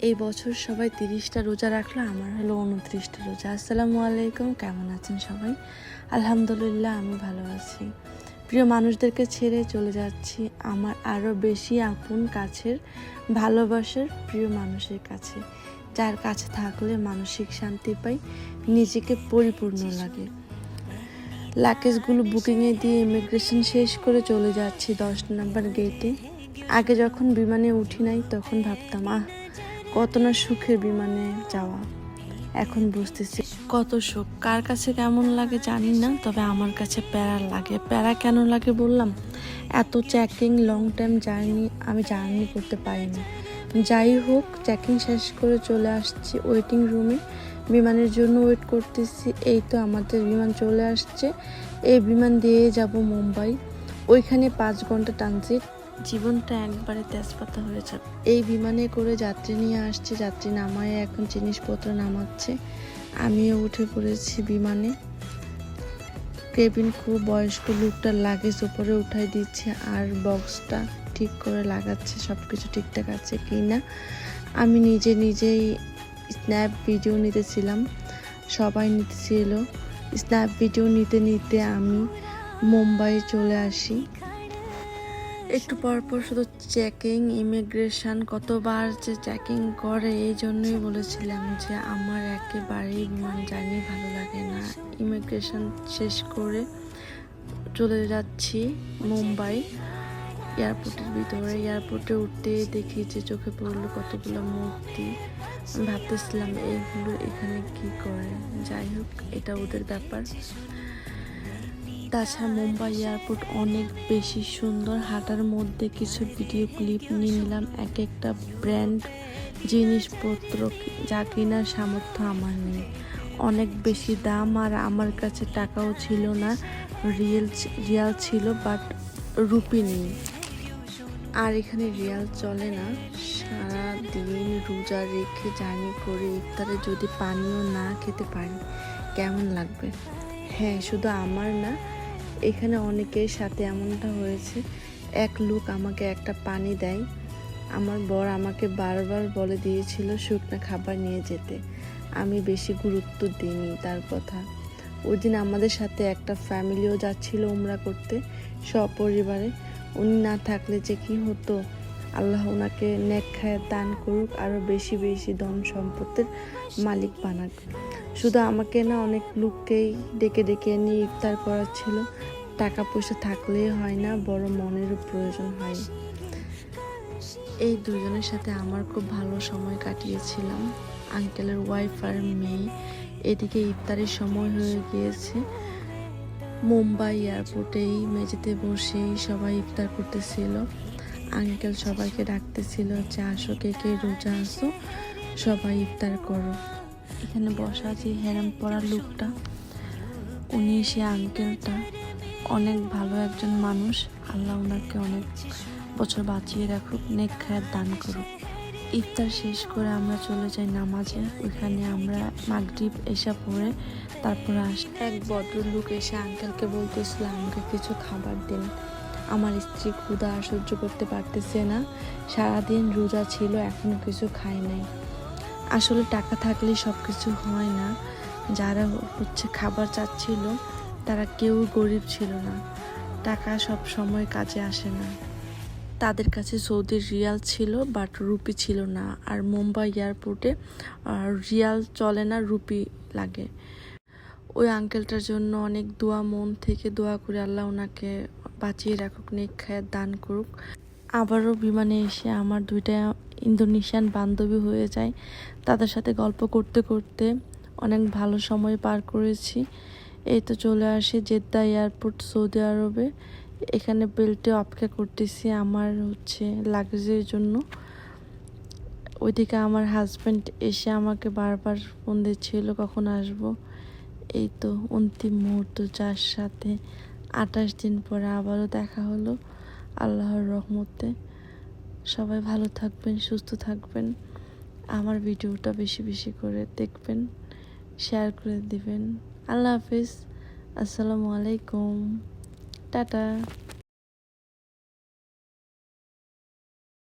এই বছর সবাই 30টা রোজা রাখলো, আমার হলো 29টা রোজা। আসসালামু আলাইকুম, কেমন আছেন সবাই? আলহামদুলিল্লাহ, আমি ভালো আছি। প্রিয় মানুষদেরকে ছেড়ে চলে যাচ্ছি আমার আরও বেশি আপন কাছের ভালোবাসার প্রিয় মানুষের কাছে, যার কাছে থাকলে মানসিক শান্তি পাই, নিজেকে পরিপূর্ণ লাগে। লাগেজগুলো বুকিংয়ে দিয়ে ইমিগ্রেশন শেষ করে চলে যাচ্ছি 10 নম্বর গেটে। আগে যখন বিমানে উঠি নাই তখন ভাবতাম কত না সুখের বিমানে যাওয়া। এখন বুঝতেছি কত সুখ। কার কাছে কেমন লাগে জানি না, তবে আমার কাছে প্যারা লাগে। প্যারা কেন লাগে বললাম, এত চেকিং, লং টাইম আমি জার্নি করতে পারিনি। যাই হোক, চেকিং শেষ করে চলে আসছি ওয়েটিং রুমে। বিমানের জন্য ওয়েট করতেছি। এই তো আমাদের বিমান চলে আসছে। এই বিমান দিয়ে যাব মুম্বাই, ওইখানে 5 ঘন্টা ট্রানজিট। জীবনটা একবারে তেজপাতা হয়ে যাবে। এই বিমানে করে যাত্রী নিয়ে আসছে, যাত্রী নামায় এখন জিনিসপত্র নামাচ্ছে। আমিও উঠে পড়েছি বিমানে। কেবিন খুব বয়স্ক লোকটার লাগেজ উপরে উঠাই দিচ্ছে আর বক্সটা ঠিক করে লাগাচ্ছে, সব কিছু ঠিকঠাক আছে কি না। আমি নিজেই স্ন্যাপ ভিডিও নিতেছিলাম, সবাই নিতেছিল। স্ন্যাপ ভিডিও নিতে আমি মুম্বাই চলে আসি। একটু পরপর শুধু চেকিং, ইমিগ্রেশন, কতবার যে চেকিং করে। এই জন্যই বলেছিলাম যে আমার একেবারেই বিমান জার্নি ভালো লাগে না। ইমিগ্রেশন শেষ করে চলে যাচ্ছি মুম্বাই এয়ারপোর্টের ভিতরে। এয়ারপোর্টে উঠতে দেখি যে চোখে পড়লো কতগুলো মূর্তি। আমি ভাবতেছিলাম এইগুলো এখানে কি করে। যাই হোক, এটা ওদের ব্যাপার। তাছাড়া মুম্বাই এয়ারপোর্ট অনেক বেশি সুন্দর। হাঁটার মধ্যে কিছু ভিডিও ক্লিপ নিয়ে নিলাম। এক একটা ব্র্যান্ড জিনিসপত্র যা কেনার সামর্থ্য আমার নেই, অনেক বেশি দাম। আর আমার কাছে টাকাও ছিল না, রিয়াল ছিল বাট রুপি নেই। আর এখানে রিয়াল চলে না। সারাদিন রোজা রেখে জার্নি করে ইফতারে যদি পানিও না খেতে পারি কেমন লাগবে? হ্যাঁ, শুধু আমার না, এখানে অনেকের সাথে এমনটা হয়েছে। এক লোক আমাকে একটা পানি দেয়। আমার বর আমাকে বারবার বলে দিয়েছিল শুকনো খাবার নিয়ে যেতে, আমি বেশি গুরুত্ব দিইনি তার কথা। ওই দিন আমাদের সাথে একটা ফ্যামিলিও যাচ্ছিল উমরা করতে সপরিবারে। উনি না থাকলে যে কি হতো। আল্লাহ ওনাকে নেক খায়ের দান করুক, আরও বেশি বেশি ধন সম্পদের মালিক বানাক। শুধু আমাকে না, অনেক লোককেই ডেকে ডেকে নিয়ে ইফতার করাচ্ছিল। টাকা পয়সা থাকলেই হয় না, বড় মনেরও প্রয়োজন হয়। এই দুজনের সাথে আমার খুব ভালো সময় কাটিয়েছিলাম। আঙ্কেলের ওয়াইফ আর মেয়ে। এদিকে ইফতারের সময় হয়ে গিয়েছে। মুম্বাই এয়ারপোর্টেই মেঝেতে বসেই সবাই ইফতার করতেছিল। আঙ্কেল সবাইকে ডাকতেছিল যে আসো, কে কে রোজা আসো, সবাই ইফতার করো। এখানে বসা যে হেরাম পড়া লোকটা, উনি সে আঙ্কেলটা অনেক ভালো একজন মানুষ। আল্লাহ ওনাকে অনেক বছর বাঁচিয়ে রাখুক, নেক খায়ের দান করুক। ইফতার শেষ করে আমরা চলে যাই নামাজে। ওইখানে আমরা মাগরিব এশা পড়ে তারপর এক ভদ্রলোক এসে আঙ্কেলকে বলতেছিল আমাকে কিছু খাবার দিন। আমার স্ত্রী ক্ষুধা আর সহ্য করতে পারতেছে না, সারাদিন রোজা ছিল, এখনো কিছু খায় নাই। আসলে টাকা থাকলেই সব কিছু হয় না। যারা খাবার চাচ্ছিল তারা কেউ গরিব ছিল না। টাকা সব সময় কাজে আসে না। তাদের কাছে সৌদির রিয়াল ছিল বাট রুপি ছিল না। আর মুম্বাই এয়ারপোর্টে রিয়াল চলে না, রুপি লাগে। ওই আঙ্কেলটার জন্য অনেক দোয়া, মন থেকে দোয়া করে আল্লাহ ওনাকে বাঁচিয়ে রাখুক, নেক খায়ের দান করুক। আবারও বিমানে এসে আমার 2টা ইন্দোনেশিয়ান বান্ধবী হয়ে যায়। তাদের সাথে গল্প করতে করতে অনেক ভালো সময় পার করেছি। এই তো চলে আসি জেদ্দা এয়ারপোর্ট, সৌদি আরবে। এখানে বেল্টে অপেক্ষা করতেছি আমার লাগেজের জন্য। ওইদিকে আমার হাজব্যান্ড এসে আমাকে বারবার ফোন দিচ্ছিল কখন আসবো। এই তো অন্তিম মুহূর্ত, যার সাথে 28 দিন পরে আবারও দেখা হলো আল্লাহর রহমতে। সবাই ভালো থাকবেন, সুস্থ থাকবেন। আমার ভিডিওটা বেশি বেশি করে দেখবেন, শেয়ার করে দিবেন। আল্লাহ হাফিজ, আসসালামু আলাইকুম, টাটা।